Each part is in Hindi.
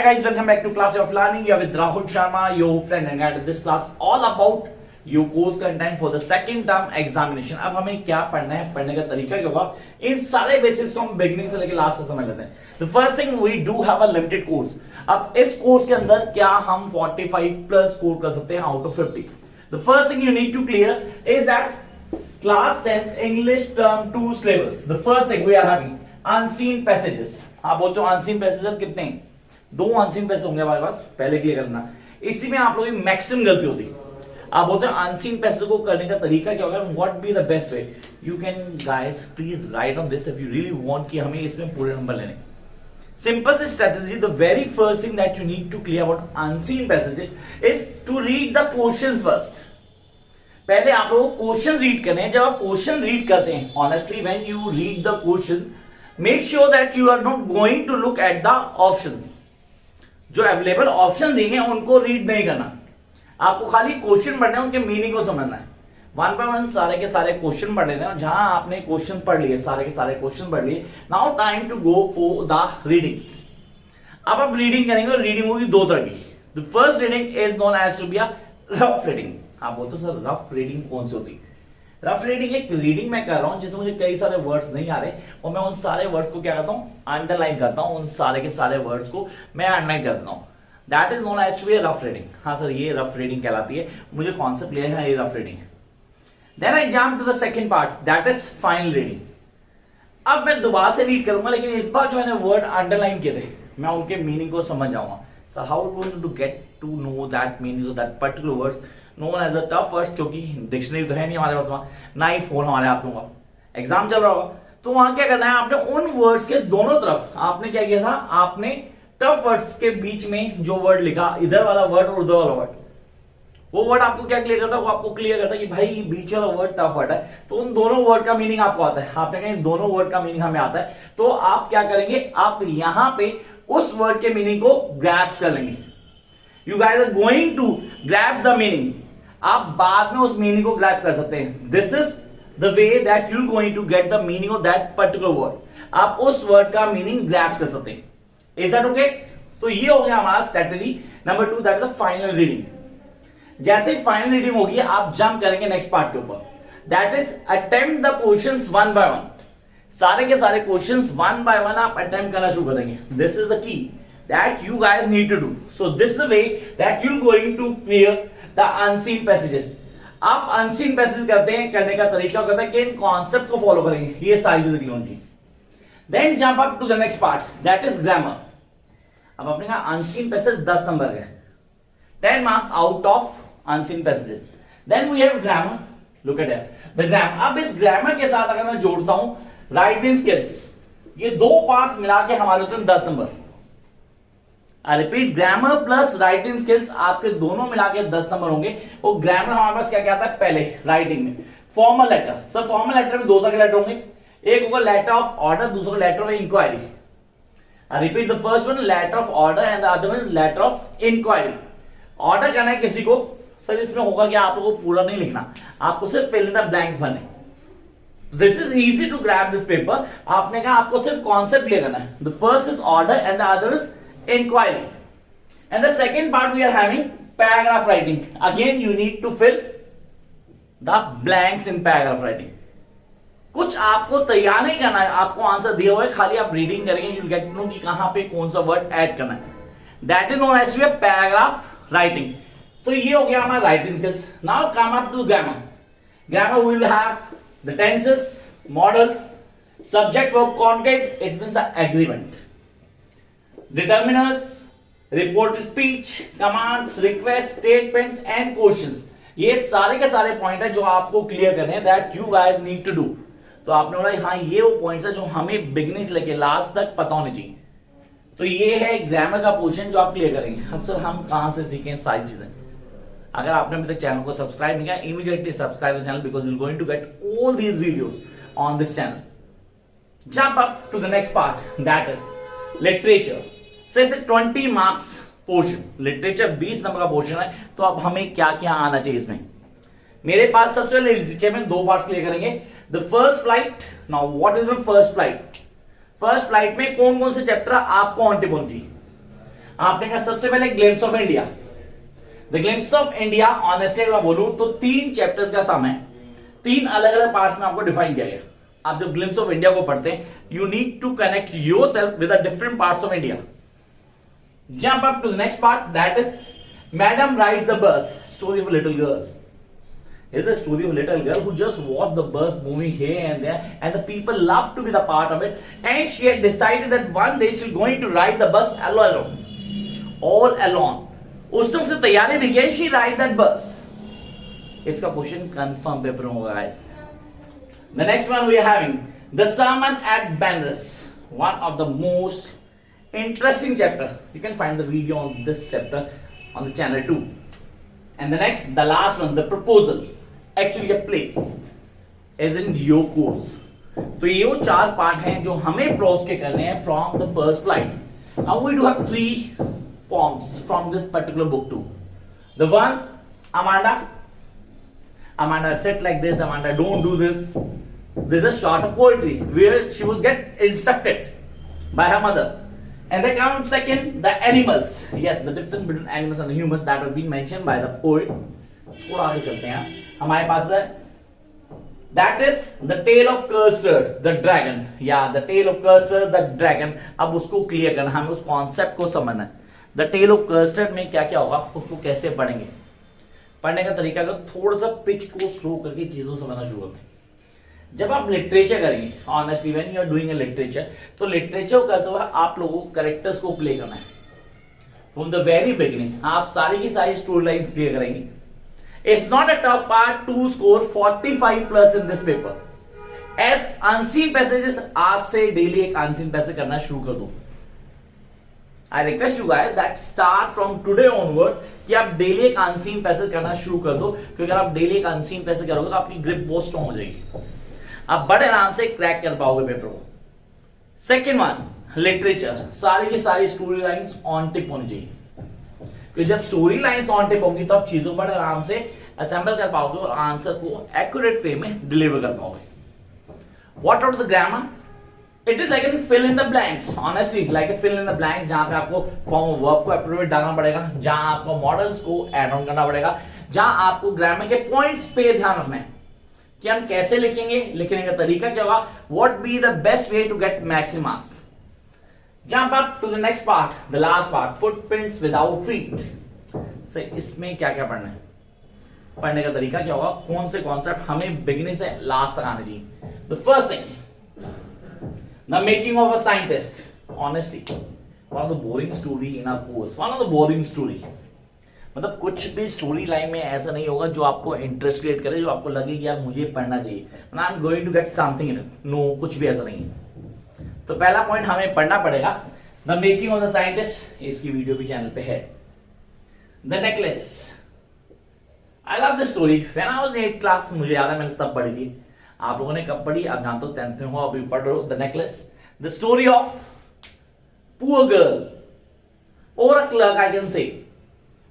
guys, welcome back to Class of Learning. You are with Rahul Sharma, your friend, and guide. This class all about your course content for the second term examination. अब हमें क्या पढ़ना है, पढ़ने का तरीका क्या होगा, इन सारे बेसिक्स को हम बिगिनिंग से लेकर लास्ट तक समझ लेते हैं. The first thing we do have a limited course. अब इस कोर्स के अंदर क्या हम 45 प्लस स्कोर कर सकते हैं out of 50. The first thing you need to clear is that class 10th English term 2 syllabus. The first thing we are having unseen passages. आप बोलते हो अनसीन पैसेज कितने हैं? 2 अनसीन पैसेज होंगे हमारे पास, पहले क्लियर करना. इसी में आप लोगों की मैक्सिमम गलती होती है. आप बोलते हैं अनसीन पैसेज को करने का तरीका क्या होगा, what be the best way. You can guys please write on this if you really want कि हमें इसमें पूरे नंबर लेने. Simple see strategy, the very first thing that you need to clear about unseen passage is to read the questions first. पहले आप लोगों को क्वेश्चन रीड करने हैं. जब आप क्वेश्चन रीड करते हैं, honestly when you read the question, make sure that you are not going to look at the options. जो अवेलेबल ऑप्शन देंगे उनको रीड नहीं करना, आपको खाली क्वेश्चन पढ़ना है, उनके मीनिंग को समझना है. वन बाय वन सारे के सारे क्वेश्चन पढ़ लेना है. जहां आपने क्वेश्चन पढ़ लिए, सारे के सारे क्वेश्चन पढ़ लिए, now time to go for the readings. अब आप रीडिंग करेंगे. रीडिंग होगी 2 तरह की. The first reading is known as to be a rough reading. आप बोलते हो सर रफ रीडिंग कौन सी होती है? रफ रीडिंग एक रीडिंग मैं कर रहा हूं जिसमें मुझे कई सारे वर्ड्स नहीं आ रहे और मैं उन सारे वर्ड्स को क्या करता हूं, अंडरलाइन करता हूं. उन सारे के सारे वर्ड्स को मैं अंडरलाइन करता हूं. That is known as to be rough reading. हाँ सर ये रफ रीडिंग कहलाती है, मुझे कॉन्सेप्ट क्लियर है, ये रफ रीडिंग है. Then I jump to the second part, that is final reading. अब मैं दोबारा से रीड करूंगा, लेकिन इस बार जो मैंने वर्ड अंडरलाइन किए थे मैं उनके मीनिंग को समझ जाऊंगा. So how going to get to know that meaning of that particular words known as a tough words, क्योंकि डिक्शनरी तो है नहीं हमारे पास, वहां ना ही फोन हमारे हाथ में होगा, एग्जाम चल रहा होगा. तो वहां क्या करना है, आपने उन वर्ड्स के दोनों तरफ आपने क्या किया था, आपने टफ वर्ड्स के बीच में जो वर्ड लिखा, इधर वाला वर्ड और उधर वाला वर्ड, वो वर्ड आपको क्या क्लियर करता है, वो आपको क्लियर करता है कि भाई बीच वाला वर्ड टफ वर्ड है. तो उन दोनों वर्ड का मीनिंग आपको आता है. आपने कहा दोनों वर्ड का मीनिंग हमें आता है, तो आप क्या करेंगे, आप यहां पे उस वर्ड के मीनिंग को ग्रैब कर लेंगे. You guys are going to grab the meaning. आप बाद में उस मीनिंग को ग्रैब कर सकते हैं. This is the way that you going to get the meaning of that particular word. आप उस वर्ड का मीनिंग ग्रैब कर सकते हैं. Is that okay? तो ये हो गया हमारा strategy number 2, that is the final reading. जैसे फाइनल रीडिंग होगी आप जंप करेंगे नेक्स्ट पार्ट के ऊपर, that is attempt the questions one by one. सारे के सारे क्वेश्चंस वन बाय वन आप अटेम्प्ट करना शुरू कर देंगे. This is the key that you guys need to do. So this is the way that you going to clear the unseen passages. आप अनसीन पैसेज करते हैं, करने का तरीका होता है कि इन कॉन्सेप्ट को फॉलो करेंगे. ये सारी चीजें क्लियर होंगी. Then jump up to the next part, that is grammar. अब आपने कहा अनसीन पैसेज 10 नंबर है, 10 marks out of unseen passages. Then we have grammar. Look at the grammar. अब इस ग्रामर के साथ अगर मैं जोड़ता हूं राइटिंग स्किल्स, ये 2 पार्ट्स मिला के हमारे होते हैं 10 number. I repeat, grammar plus writing skills आपके दोनों मिला के 10 नंबर होंगे. और ग्रामर हमारे पास क्या क्या आता है, पहले राइटिंग में formal letter. Sir formal letter में 2 तरह के लेटर होंगे, एक होगा लेटर ऑफ ऑर्डर, दूसरा letter of inquiry. I repeat, the first one letter of order and the other one letter of inquiry. Order करना है किसी को, सर इसमें होगा कि आप लोगों को पूरा नहीं लिखना, आपको सिर्फ फिल इन द ब्लैंक्स भरने. This is easy to grab this paper. आपने कहा आपको सिर्फ कॉन्सेप्ट क्लियर करना है. The first is order and the other is inquiry, and the second part we are having paragraph writing. Again you need to fill the blanks in paragraph writing. कुछ आपको तैयार नहीं करना है, आपको आंसर दिया हुआ है, खाली आप रीडिंग करेंगे, यू गेट टू नो कि कहां पे कौन सा वर्ड ऐड करना है. That is known as paragraph writing. तो ये हो गया हमारा writing skills. Now come up to grammar. Grammar we will have the tenses, modals, subject verb concrete, it means the agreement, determiners, report speech, commands, requests, statements and questions. ये सारे के सारे पॉइंट है जो आपको क्लियर करने हैं, that you guys need to do. तो आपने बोला हाँ ये वो पॉइंट्स है जो हमें बिगिनिंग से लेके लास्ट तक पता होनी चाहिए. तो ये है ग्रामर का पोर्शन जो आप क्लियर करेंगे. अब सर हम कहां से सीखें सारी चीजें? अगर आपने अभी तक चैनल को सब्सक्राइब नहीं किया, immediately subscribe the channel because you going to get all these videos on this channel. Jump up to the next part, that is literature. से 20 मार्क्स पोर्शन. लिटरेचर 20 नंबर का पोर्शन है. तो अब हमें क्या क्या आना चाहिए इसमें? मेरे पास सबसे पहले लिटरेचर में 2 पार्ट्स क्लियर करेंगे. The first flight. Now what is the first flight? First flight में कौन कौन से चैप्टर आपको ऑन टिप होनी चाहिए? आपने कहा सबसे पहले glimpse of India. The glimpse of India honestly मैं बोलूं तो 3 चैप्टर्स का सम है, 3 अलग अलग पार्ट्स में आपको डिफाइन किया गया। आप जब ग्लिम्स ऑफ इंडिया को पढ़ते हैं, you need to connect yourself with the different parts of India. Jump up to the next part, that is madam rides the bus, story of a little girl. It is the story of a little girl who just watched the bus moving here and there, and the people loved to be the part of it. And she had decided that one day she's going to ride the bus alone, all alone. उसने उसकी तैयारी भी की, she ride that bus. इसका क्वेश्चन कंफर्म पेपर में होगा guys. The next one we are having the sermon at Banners, one of the most interesting chapter. You can find the video on this chapter on the channel too. And the next, the last one, the proposal. Actually a play as in your course. तो ये वो 4 पार्ट हैं जो हमें प्रोज के करने हैं from the first flight. Now we do have 3 poems from this particular book too. The one, Amanda said like this, Amanda don't do this. This is short of poetry where she was get instructed by her mother. And the count second, the animals. Yes, the difference between animals and humans that have been mentioned by the poet. थोड़ा आगे चलते हैं, हमारे पास है that is the tale of Cursed the dragon. Yeah, the tale of Cursed the dragon. अब उसको क्लियर करना, हमें उस कॉन्सेप्ट को समझना है. The tale of Cursed में क्या क्या होगा, उसको कैसे पढ़ेंगे, पढ़ने का तरीका का थोड़ा सा पिच को स्लो करके चीजों समझना शुरू करते हैं. जब आप लिटरेचर करेंगे, honestly when you are doing a literature, तो लिटरेचर करते हुए आप लोगों को कैरेक्टर्स को प्ले करना है फ्रॉम द वेरी बिगिनिंग. आप सारी की सारी स्टोरी लाइंस क्लियर करेंगे. It's not a tough part to score 45 plus in this paper. As unseen passages, आज से डेली एक unseen passage करना शुरू कर दो. I request you guys that start from today onwards कि आप डेली एक unseen passage करना शुरू कर दो, क्योंकि अगर आप डेली एक unseen passage करोगे तो आपकी ग्रिप बहुत स्ट्रॉन्ग हो जाएगी, आप बड़े आराम से क्रैक कर पाओगे पेपर को. Second one, literature. सारी की सारी स्टोरी लाइंस ऑन टिप होनी चाहिए, कि जब स्टोरी लाइंस ऑन टिप होंगी तो आप चीजों पर आराम से असेंबल कर पाओगे और आंसर को एक्यूरेट वे में डिलीवर कर पाओगे. What out the grammar? It is like an fill in the blanks. Honestly like a fill in the blanks, जहां पे आपको फॉर्म ऑफ वर्ब को एप्रोप्रिएट डालना पड़ेगा, जहां आपको मॉडल्स को ऐड ऑन करना पड़ेगा, जहां आपको ग्रामर के पॉइंट्स पे ध्यान रखना है कि हम कैसे लिखेंगे, लिखने का तरीका क्या होगा, what be the best way to get maximum marks. Jump up to the next part, the last part, footprints without feet. से इसमें क्या क्या पढ़ना है, पढ़ने का तरीका क्या होगा, कौन से कॉन्सेप्ट हमें बिगिनिंग से लास्ट तक आने चाहिए. The first thing, the making of a scientist. Honestly, one of the boring story in our course, one of the boring story. मतलब कुछ भी स्टोरी लाइन में ऐसा नहीं होगा जो आपको इंटरेस्ट क्रिएट करे, जो आपको लगे कि यार मुझे पढ़ना चाहिए, I am going to get something in it. No, कुछ भी ऐसा नहीं है. तो पहला पॉइंट हमें पढ़ना पड़ेगा, the making of the scientist. इसकी वीडियो भी चैनल पे है. The necklace. I love this story. When I was in 8th class, मुझे याद है मैंने तब पढ़ी थी. आप लोगों ने कब पढ़ी आप जानते हो, 10th में हो, अभी पढ़ रहे हो. The necklace, the story of poor girl और a clerk. I can say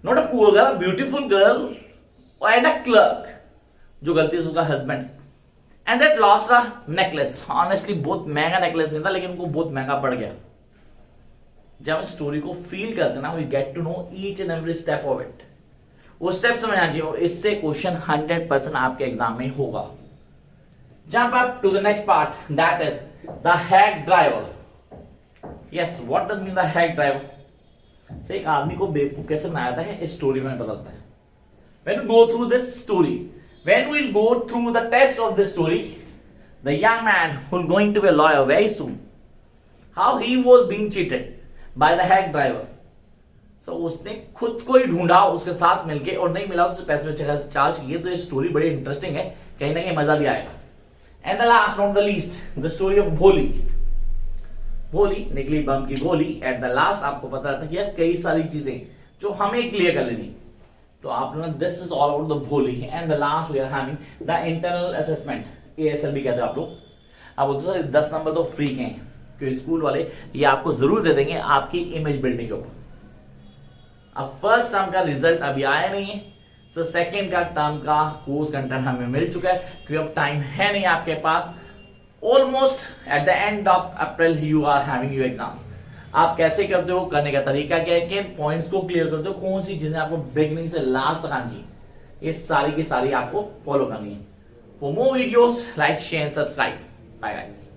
not a poor girl, beautiful girl and a clerk, जो गलती से उसका husband, and that lost a necklace. Honestly बहुत महंगा नेकलेस नहीं था, लेकिन उनको बहुत महंगा पड़ गया. जब हम स्टोरी को फील करते ना, we get to know each and every step of it. वो स्टेप समझना चाहिए, और इससे क्वेश्चन 100% आपके एग्जाम में होगा. Jump up to the next part, that is the hack driver. Yes, what does mean the hack driver? से एक आदमी को बेवकूफ कैसे बनाया था इस स्टोरी में बताता है. When you go through this story, when we'll go through the test of this story, the young man who's going to be a lawyer very soon, how he was being cheated by the hack driver. So उसने खुद को ही ढूंढा उसके साथ मिलके, और नहीं मिला उससे पैसे चार्ज किए. तो ये स्टोरी बड़ी इंटरेस्टिंग है, कहीं ना कहीं मजा भी आएगा. And the last not the least, the story of भोली. भोली निकली बम की गोली. एट द लास्ट आपको पता था कि यार कई सारी चीजें जो हमें क्लियर कर लेनी, तो आप लोग this is all about the Bholi. And the last we are having the internal assessment, ASL भी कहते हैं आप लोग. अब बोलते सर 10 नंबर तो फ्री के हैं, क्योंकि स्कूल वाले ये आपको जरूर दे देंगे आपकी इमेज बिल्डिंग के ऊपर. अब फर्स्ट टर्म का रिजल्ट अभी आया नहीं है, सो सेकेंड का टर्म का कोर्स कंटेंट हमें मिल चुका है, क्योंकि अब टाइम है नहीं आपके पास. Almost at the end of April you are having your exams. आप कैसे करते हो, करने का तरीका क्या है, किन पॉइंट्स को क्लियर करते हो, कौन सी चीजें आपको बिगनिंग से लास्ट तक आनी चाहिए, ये सारी की सारी आपको फॉलो करनी है। For more videos like share subscribe. Bye guys.